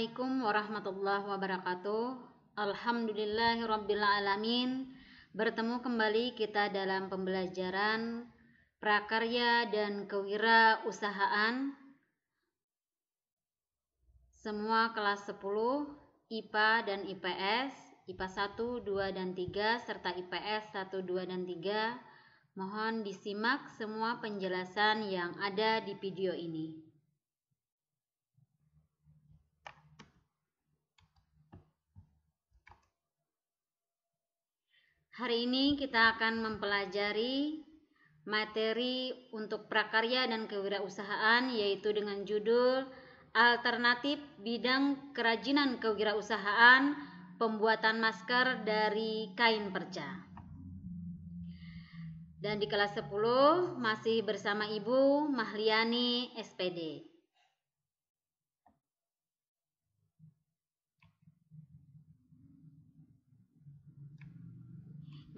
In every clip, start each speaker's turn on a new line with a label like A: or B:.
A: Assalamualaikum warahmatullahi wabarakatuh. Alhamdulillahirrabbilalamin. Bertemu kembali kita dalam pembelajaran prakarya dan kewirausahaan semua kelas 10 IPA dan IPS, IPA 1, 2, dan 3 serta IPS 1, 2, dan 3. Mohon disimak semua penjelasan yang ada di video ini. Hari ini kita akan mempelajari materi untuk prakarya dan kewirausahaan, yaitu dengan judul Alternatif Bidang Kerajinan Kewirausahaan Pembuatan Masker dari Kain Perca. Dan di kelas 10 masih bersama Ibu Mahliani SPD.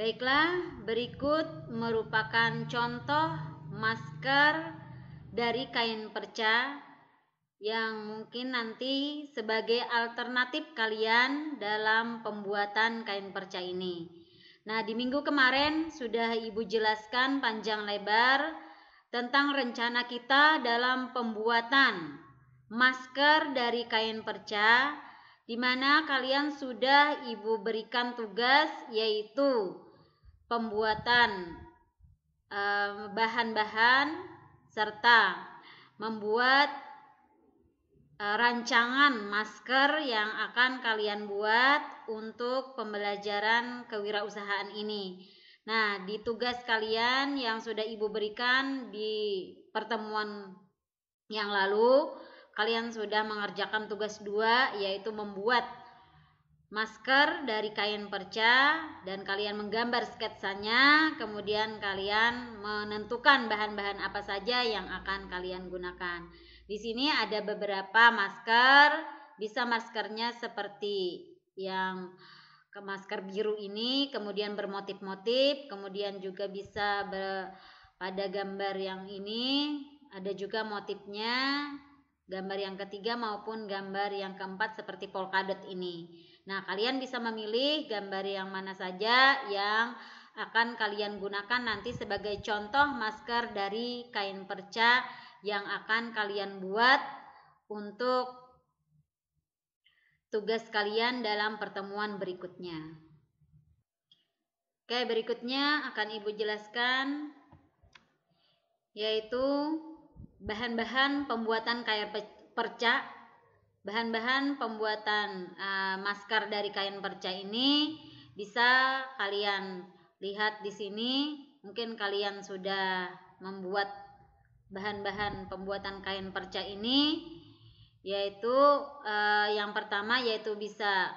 A: Baiklah, berikut merupakan contoh masker dari kain perca yang mungkin nanti sebagai alternatif kalian dalam pembuatan kain perca ini. Nah, di minggu kemarin sudah Ibu jelaskan panjang lebar tentang rencana kita dalam pembuatan masker dari kain perca, di mana kalian sudah Ibu berikan tugas yaitu pembuatan bahan-bahan serta membuat rancangan masker yang akan kalian buat untuk pembelajaran kewirausahaan ini. Nah, di tugas kalian yang sudah Ibu berikan di pertemuan yang lalu, kalian sudah mengerjakan tugas 2, yaitu membuat masker dari kain perca, dan kalian menggambar sketsanya, kemudian kalian menentukan bahan-bahan apa saja yang akan kalian gunakan. Di sini ada beberapa masker, bisa maskernya seperti yang masker biru ini, kemudian bermotif-motif, kemudian juga bisa pada gambar yang ini, ada juga motifnya, gambar yang ketiga maupun gambar yang keempat seperti polkadot ini. Nah, kalian bisa memilih gambar yang mana saja yang akan kalian gunakan nanti sebagai contoh masker dari kain perca yang akan kalian buat untuk tugas kalian dalam pertemuan berikutnya. Oke, berikutnya akan Ibu jelaskan yaitu bahan-bahan pembuatan kain perca. Bahan-bahan pembuatan masker dari kain perca ini bisa kalian lihat di sini. Mungkin kalian sudah membuat bahan-bahan pembuatan kain perca ini, yaitu yang pertama yaitu bisa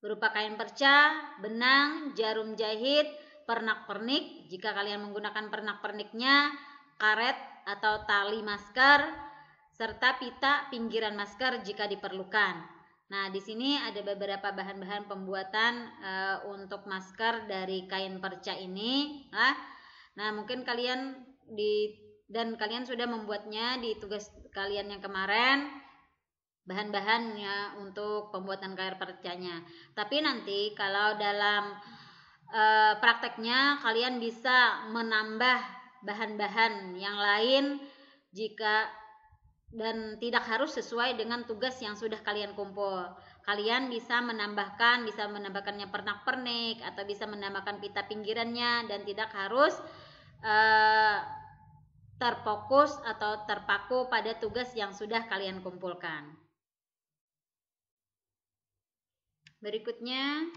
A: berupa kain perca, benang, jarum jahit, pernak-pernik jika kalian menggunakan pernak-perniknya, karet atau tali masker, serta pita pinggiran masker jika diperlukan. Nah, di sini ada beberapa bahan-bahan pembuatan untuk masker dari kain perca ini. Nah, mungkin kalian kalian sudah membuatnya di tugas kalian yang kemarin, bahan-bahannya untuk pembuatan kain percanya. Tapi nanti kalau dalam prakteknya kalian bisa menambah bahan-bahan yang lain jika dan tidak harus sesuai dengan tugas yang sudah kalian kumpul. Kalian bisa menambahkannya pernak-pernik atau bisa menambahkan pita pinggirannya, dan tidak harus terfokus atau terpaku pada tugas yang sudah kalian kumpulkan. Berikutnya,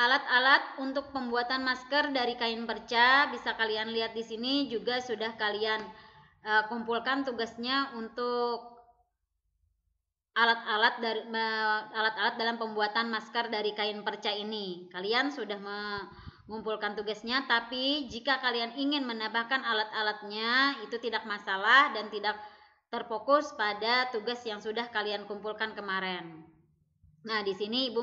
A: alat-alat untuk pembuatan masker dari kain perca bisa kalian lihat di sini, juga sudah kalian kumpulkan tugasnya untuk alat-alat dalam pembuatan masker dari kain perca ini. Kalian sudah mengumpulkan tugasnya, tapi jika kalian ingin menambahkan alat-alatnya itu tidak masalah dan tidak terfokus pada tugas yang sudah kalian kumpulkan kemarin. Nah, di sini Ibu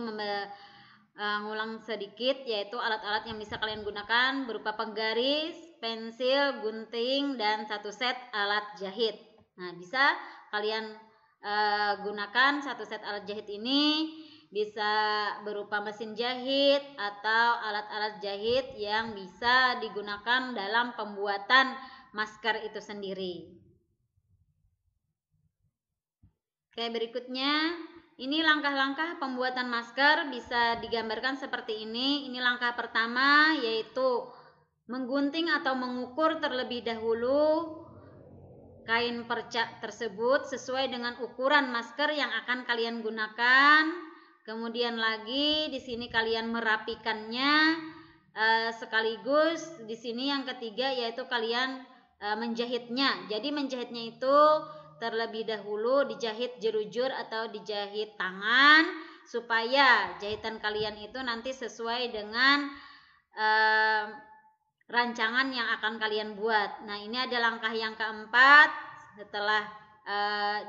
A: ngulang sedikit, yaitu alat-alat yang bisa kalian gunakan berupa penggaris, pensil, gunting, dan satu set alat jahit. Nah, bisa kalian gunakan satu set alat jahit ini, bisa berupa mesin jahit atau alat-alat jahit yang bisa digunakan dalam pembuatan masker itu sendiri. Oke, berikutnya ini langkah-langkah pembuatan masker bisa digambarkan seperti ini. Ini langkah pertama, yaitu menggunting atau mengukur terlebih dahulu kain perca tersebut sesuai dengan ukuran masker yang akan kalian gunakan. Kemudian lagi di sini kalian merapikannya, sekaligus di sini yang ketiga yaitu kalian menjahitnya. Jadi menjahitnya itu terlebih dahulu dijahit jerujur atau dijahit tangan supaya jahitan kalian itu nanti sesuai dengan rancangan yang akan kalian buat. Nah, ini ada langkah yang keempat. Setelah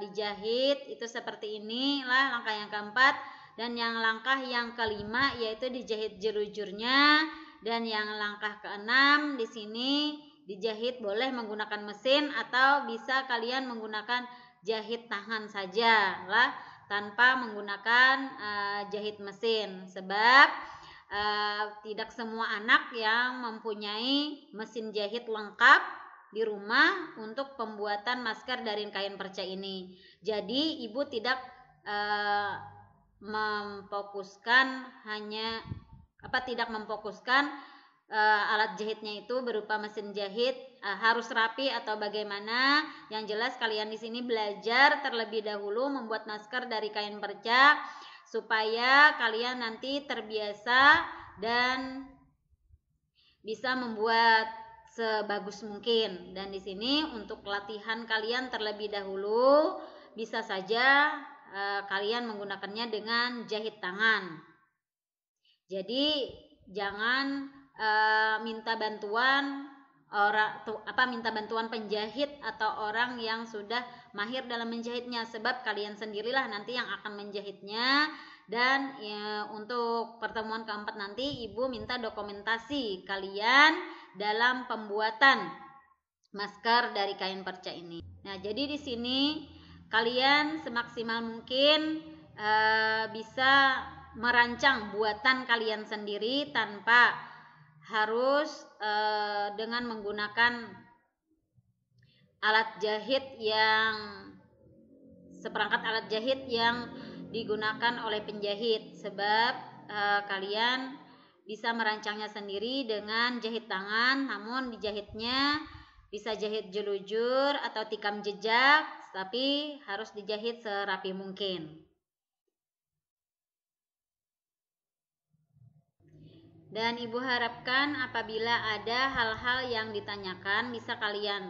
A: dijahit itu seperti inilah langkah yang keempat, dan yang langkah yang kelima yaitu dijahit jerujurnya, dan yang langkah keenam di sini dijahit boleh menggunakan mesin atau bisa kalian menggunakan jahit tangan saja lah tanpa menggunakan jahit mesin, sebab tidak semua anak yang mempunyai mesin jahit lengkap di rumah untuk pembuatan masker dari kain perca ini. Jadi ibu tidak tidak memfokuskan alat jahitnya itu berupa mesin jahit harus rapi atau bagaimana. Yang jelas kalian di sini belajar terlebih dahulu membuat masker dari kain perca supaya kalian nanti terbiasa dan bisa membuat sebagus mungkin. Dan di sini untuk latihan kalian terlebih dahulu bisa saja kalian menggunakannya dengan jahit tangan. Jadi jangan minta bantuan penjahit atau orang yang sudah mahir dalam menjahitnya, sebab kalian sendirilah nanti yang akan menjahitnya. Dan untuk pertemuan keempat nanti ibu minta dokumentasi kalian dalam pembuatan masker dari kain perca ini. Nah, jadi di sini kalian semaksimal mungkin bisa merancang buatan kalian sendiri tanpa harus dengan menggunakan seperangkat alat jahit yang digunakan oleh penjahit, sebab kalian bisa merancangnya sendiri dengan jahit tangan, namun dijahitnya bisa jahit jelujur atau tikam jejak, tapi harus dijahit serapi mungkin. Dan ibu harapkan apabila ada hal-hal yang ditanyakan bisa kalian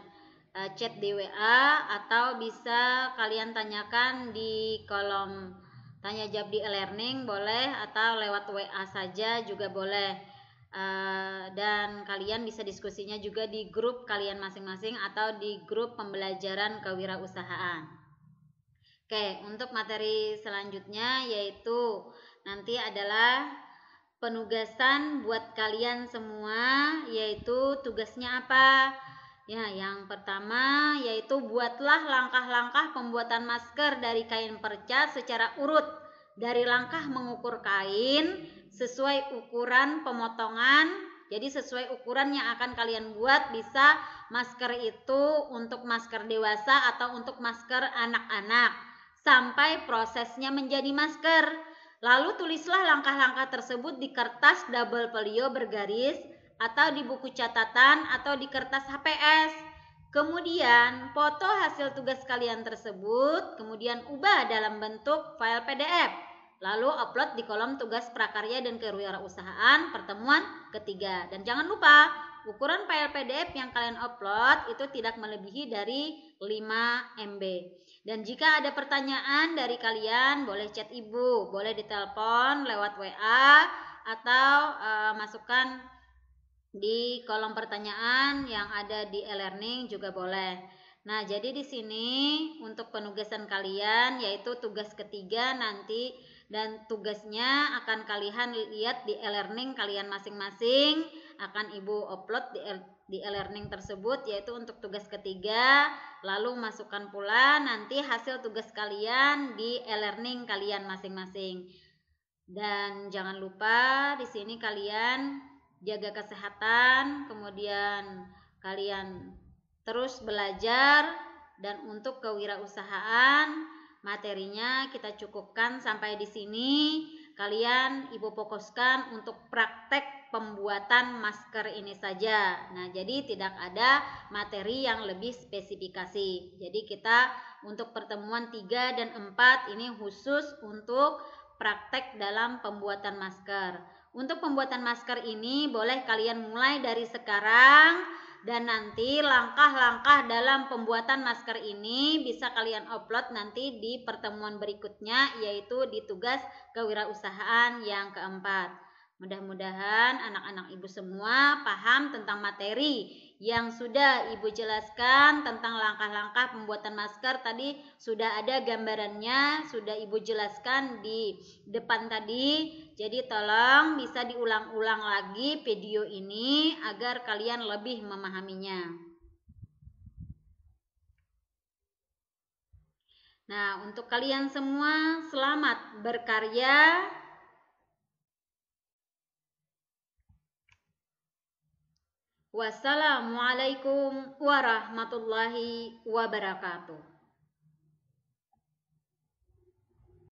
A: chat di WA atau bisa kalian tanyakan di kolom tanya jawab di e-learning boleh, atau lewat WA saja juga boleh. Dan kalian bisa diskusinya juga di grup kalian masing-masing atau di grup pembelajaran kewirausahaan. Oke, untuk materi selanjutnya yaitu nanti adalah penugasan buat kalian semua, yaitu tugasnya apa? Ya, yang pertama yaitu buatlah langkah-langkah pembuatan masker dari kain perca secara urut, dari langkah mengukur kain sesuai ukuran pemotongan. Jadi sesuai ukuran yang akan kalian buat, bisa masker itu untuk masker dewasa atau untuk masker anak-anak, sampai prosesnya menjadi masker. Lalu tulislah langkah-langkah tersebut di kertas double folio bergaris atau di buku catatan atau di kertas HPS. Kemudian foto hasil tugas kalian tersebut, kemudian ubah dalam bentuk file PDF. Lalu upload di kolom tugas prakarya dan kewirausahaan pertemuan ketiga. Dan jangan lupa, ukuran file PDF yang kalian upload itu tidak melebihi dari 5 MB. Dan jika ada pertanyaan dari kalian, boleh chat ibu, boleh ditelepon lewat WA atau masukkan di kolom pertanyaan yang ada di e-learning juga boleh. Nah, jadi di sini untuk penugasan kalian yaitu tugas ketiga nanti, dan tugasnya akan kalian lihat di e-learning kalian masing-masing, akan ibu upload di e-learning tersebut, yaitu untuk tugas ketiga. Lalu masukkan pula nanti hasil tugas kalian di e-learning kalian masing-masing. Dan jangan lupa di sini kalian jaga kesehatan, kemudian kalian terus belajar, dan untuk kewirausahaan materinya kita cukupkan sampai di sini. Kalian Ibu fokuskan untuk praktek pembuatan masker ini saja. Nah, jadi tidak ada materi yang lebih spesifikasi. Jadi kita untuk pertemuan 3 dan 4 ini khusus untuk praktek dalam pembuatan masker. Untuk pembuatan masker ini boleh kalian mulai dari sekarang, dan nanti langkah-langkah dalam pembuatan masker ini bisa kalian upload nanti di pertemuan berikutnya, yaitu di tugas kewirausahaan yang keempat. Mudah-mudahan anak-anak Ibu semua paham tentang materi yang sudah Ibu jelaskan tentang langkah-langkah pembuatan masker. Tadi sudah ada gambarannya, sudah Ibu jelaskan di depan tadi. Jadi tolong bisa diulang-ulang lagi video ini agar kalian lebih memahaminya. Nah, untuk kalian semua selamat berkarya. Wassalamualaikum warahmatullahi wabarakatuh.